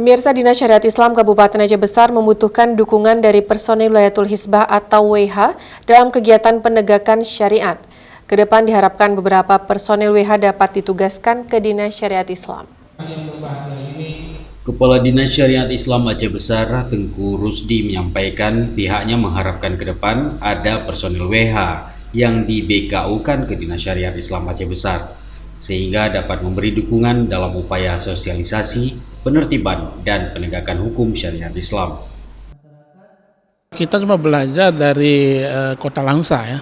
Pemirsa, Dinas Syariat Islam Kabupaten Aceh Besar membutuhkan dukungan dari personil Wilayatul Hizbah atau WH dalam kegiatan penegakan syariat. Kedepan diharapkan beberapa personil WH dapat ditugaskan ke Dinas Syariat Islam. Kepala Dinas Syariat Islam Aceh Besar, Tengku Rusdi, menyampaikan pihaknya mengharapkan ke depan ada personil WH yang di BKU-kan ke Dinas Syariat Islam Aceh Besar, sehingga dapat memberi dukungan dalam upaya sosialisasi, penertiban, dan penegakan hukum syariat Islam. Kita cuma belajar dari Kota Langsa ya.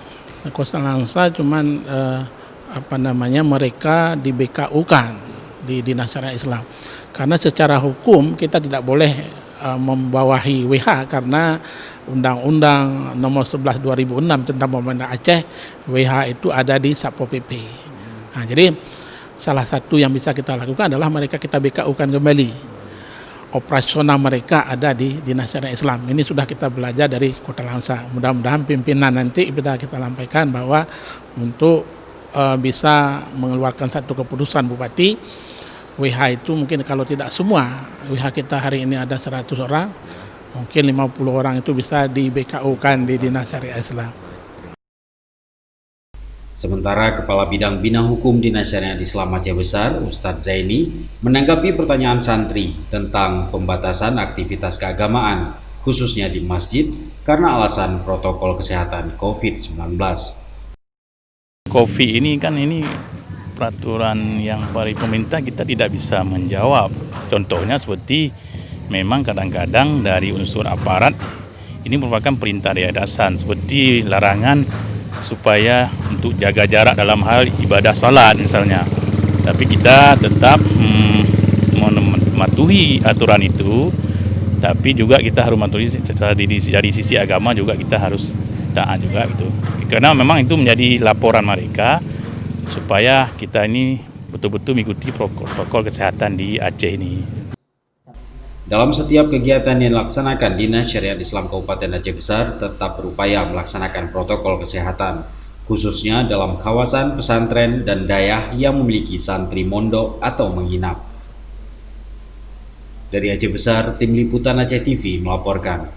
Kota Langsa cuman mereka di BKU-kan di Dinas Syariat Islam. Karena secara hukum kita tidak boleh membawahi WH karena Undang-Undang Nomor 11 2006 tentang Pemerintah Aceh, WH itu ada di Satpol PP. Nah, jadi salah satu yang bisa kita lakukan adalah mereka kita BKU-kan kembali. Operasional mereka ada di Dinas Syariat Islam. Ini sudah kita belajar dari Kota Langsa. Mudah-mudahan pimpinan nanti kita lampaikan bahwa untuk bisa mengeluarkan satu keputusan Bupati, WH itu mungkin kalau tidak semua, WH kita hari ini ada 100 orang, mungkin 50 orang itu bisa di BKU-kan di Dinas Syariat Islam. Sementara Kepala Bidang Bina Hukum Dinas Syariat Islam Aceh Besar, Ustadz Zaini, menanggapi pertanyaan santri tentang pembatasan aktivitas keagamaan, khususnya di masjid, karena alasan protokol kesehatan COVID-19. COVID ini kan peraturan yang dari pemerintah kita tidak bisa menjawab. Contohnya seperti memang kadang-kadang dari unsur aparat ini merupakan perintah dari atasan seperti larangan supaya untuk jaga jarak dalam hal ibadah salat misalnya. Tapi kita tetap mematuhi aturan itu, tapi juga kita harus mematuhi dari sisi agama juga kita harus taat juga gitu. Karena memang itu menjadi laporan mereka supaya kita ini betul-betul mengikuti protokol kesehatan di Aceh ini. Dalam setiap kegiatan yang dilaksanakan, Dinas Syariat Islam Kabupaten Aceh Besar tetap berupaya melaksanakan protokol kesehatan, khususnya dalam kawasan pesantren dan dayah yang memiliki santri mondok atau menginap. Dari Aceh Besar, Tim Liputan Aceh TV melaporkan.